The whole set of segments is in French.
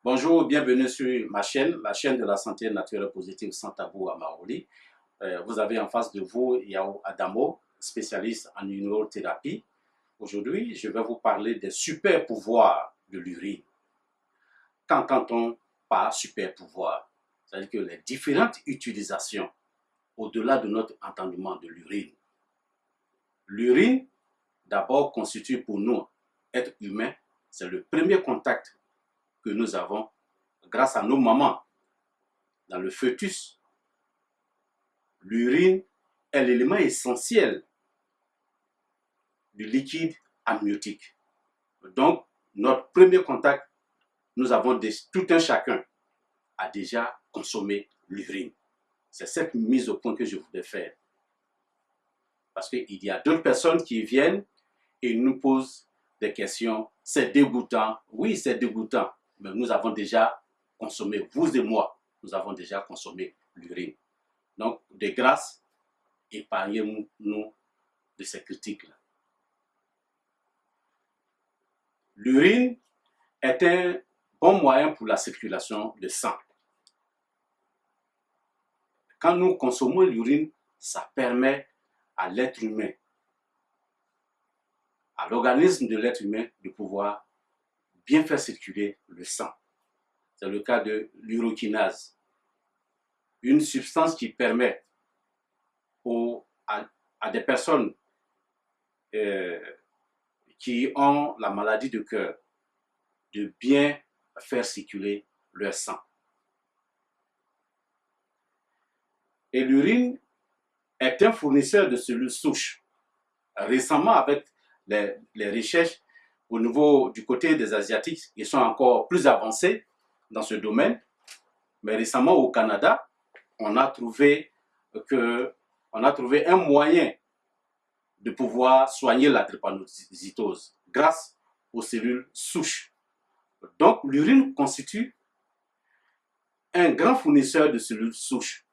Bonjour, bienvenue sur ma chaîne, la chaîne de la santé naturelle positive sans tabou à Maoli. Vous avez en face de vous Yao Adamo, spécialiste en immunothérapie. Aujourd'hui, je vais vous parler des super pouvoirs de l'urine. Qu'entend-on par super pouvoir? C'est-à-dire que les différentes utilisations au-delà de notre entendement de l'urine. L'urine, d'abord, constitue pour nous, êtres humains, c'est le premier contact que nous avons grâce à nos mamans. Dans le fœtus, l'urine est l'élément essentiel du liquide amniotique. Donc, notre premier contact, nous avons tout un chacun a déjà consommé l'urine. C'est cette mise au point que je voulais faire. Parce qu'il y a d'autres personnes qui viennent et nous posent des questions. C'est dégoûtant. Oui, c'est dégoûtant. Mais nous avons déjà consommé, vous et moi, nous avons déjà consommé l'urine. Donc, de grâce, épargnez-nous de ces critiques-là. L'urine est un bon moyen pour la circulation de sang. Quand nous consommons l'urine, ça permet à l'être humain, à l'organisme de l'être humain de pouvoir bien faire circuler le sang. C'est le cas de l'urokinase, une substance qui permet à des personnes qui ont la maladie de cœur de bien faire circuler leur sang. Et l'urine est un fournisseur de cellules souches. Récemment, avec les recherches au niveau du côté des Asiatiques, ils sont encore plus avancés dans ce domaine. Mais récemment, au Canada, on a trouvé un moyen de pouvoir soigner la drépanocytose grâce aux cellules souches. Donc, l'urine constitue un grand fournisseur de cellules souches.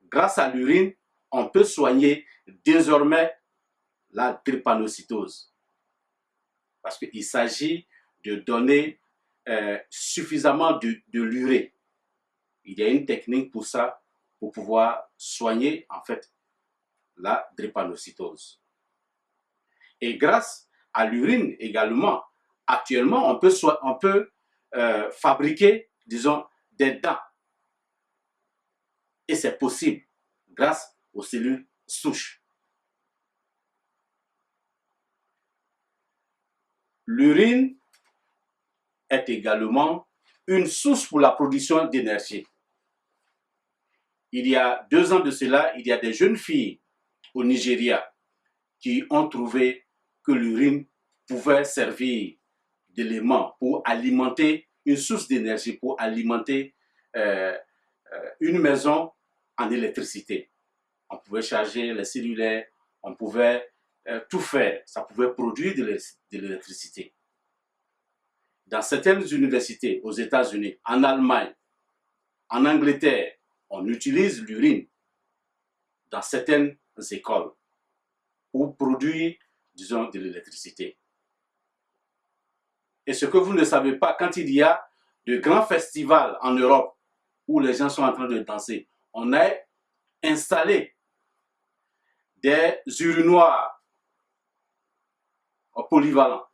Grâce à l'urine, on peut soigner désormais la drépanocytose. Parce qu'il s'agit de donner suffisamment de l'urée. Il y a une technique pour ça, pour pouvoir soigner en fait la drépanocytose. Et grâce à l'urine également, actuellement, on peut fabriquer, disons, des dents. Et c'est possible grâce aux cellules souches. L'urine est également une source pour la production d'énergie. Il y a 2 ans de cela, il y a des jeunes filles au Nigeria qui ont trouvé que l'urine pouvait servir d'élément pour alimenter une source d'énergie, pour alimenter une maison en électricité. On pouvait charger les cellulaires, on pouvait tout faire, ça pouvait produire de l'électricité. Dans certaines universités, aux États-Unis, en Allemagne, en Angleterre, on utilise l'urine dans certaines écoles pour produire, disons, de l'électricité. Et ce que vous ne savez pas, quand il y a de grands festivals en Europe où les gens sont en train de danser, on a installé des urinoirs polyvalents.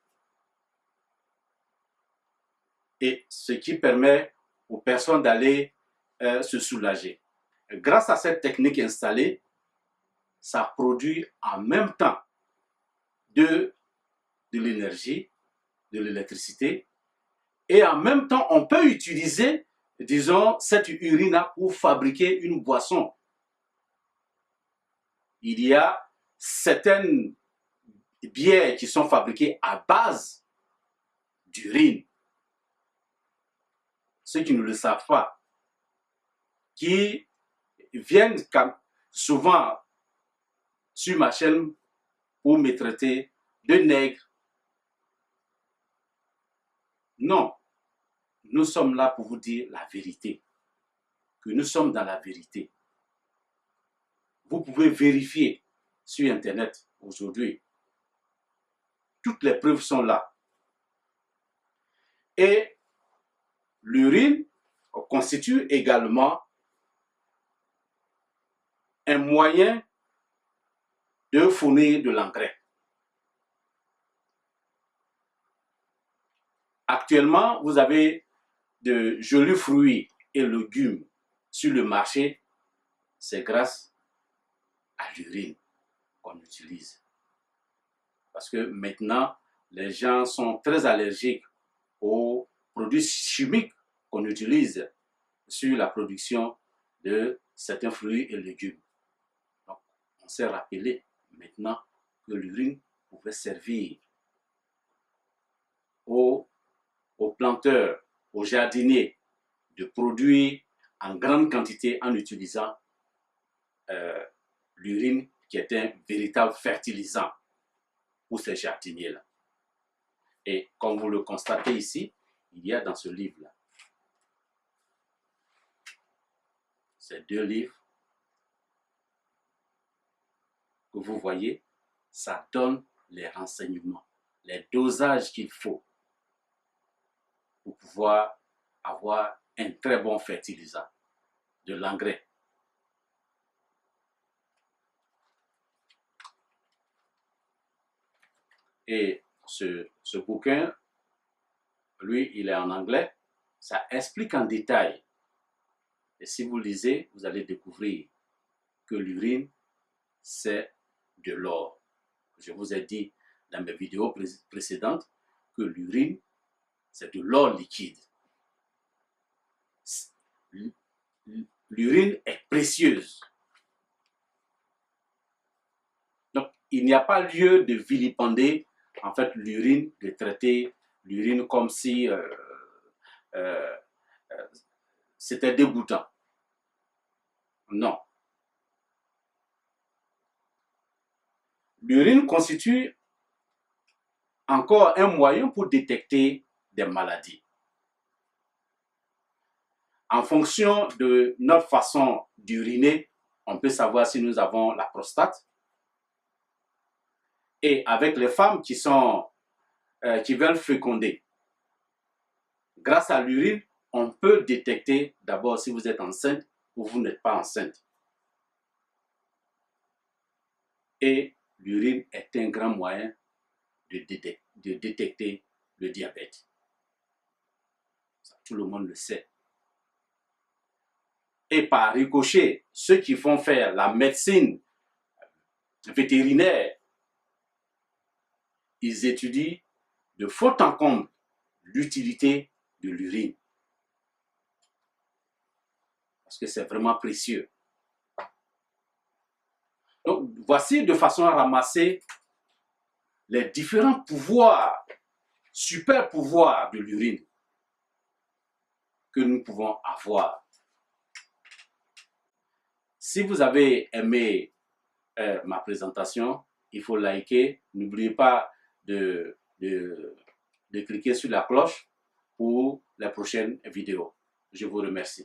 Et ce qui permet aux personnes d'aller se soulager. Grâce à cette technique installée, ça produit en même temps de l'énergie, de l'électricité, et en même temps, on peut utiliser, disons, cette urine pour fabriquer une boisson. Il y a certaines bières qui sont fabriquées à base d'urine. Ceux qui ne le savent pas, qui viennent souvent sur ma chaîne pour me traiter de nègre. Non, nous sommes là pour vous dire la vérité, que nous sommes dans la vérité. Vous pouvez vérifier sur Internet aujourd'hui. Toutes les preuves sont là. Et l'urine constitue également un moyen de fournir de l'engrais. Actuellement, vous avez de jolis fruits et légumes sur le marché. C'est grâce à l'urine qu'on utilise. Parce que maintenant, les gens sont très allergiques aux produits chimiques qu'on utilise sur la production de certains fruits et légumes. Donc, on s'est rappelé maintenant que l'urine pouvait servir aux planteurs, aux jardiniers de produire en grande quantité en utilisant l'urine qui est un véritable fertilisant pour ces jardiniers-là. Et comme vous le constatez ici, il y a dans ce livre-là, ces deux livres que vous voyez, ça donne les renseignements, les dosages qu'il faut pour pouvoir avoir un très bon fertilisant, de l'engrais. Et ce bouquin, lui, il est en anglais, ça explique en détail. Et si vous lisez, vous allez découvrir que l'urine, c'est de l'or. Je vous ai dit dans mes vidéos précédentes que l'urine, c'est de l'or liquide. L'urine est précieuse. Donc, il n'y a pas lieu de vilipender, en fait, l'urine, de traiter l'urine comme si c'était dégoûtant. Non. L'urine constitue encore un moyen pour détecter des maladies. En fonction de notre façon d'uriner, on peut savoir si nous avons la prostate. Et avec les femmes qui veulent féconder, grâce à l'urine, on peut détecter d'abord si vous êtes enceinte ou vous n'êtes pas enceinte. Et l'urine est un grand moyen de détecter le diabète. Ça, tout le monde le sait. Et par ricochet, ceux qui font faire la médecine vétérinaire, ils étudient de fond en comble l'utilité de l'urine. Parce que c'est vraiment précieux. Donc, voici de façon à ramasser les différents pouvoirs, super pouvoirs de l'urine que nous pouvons avoir. Si vous avez aimé ma présentation, il faut liker. N'oubliez pas de cliquer sur la cloche pour les prochaines vidéos. Je vous remercie.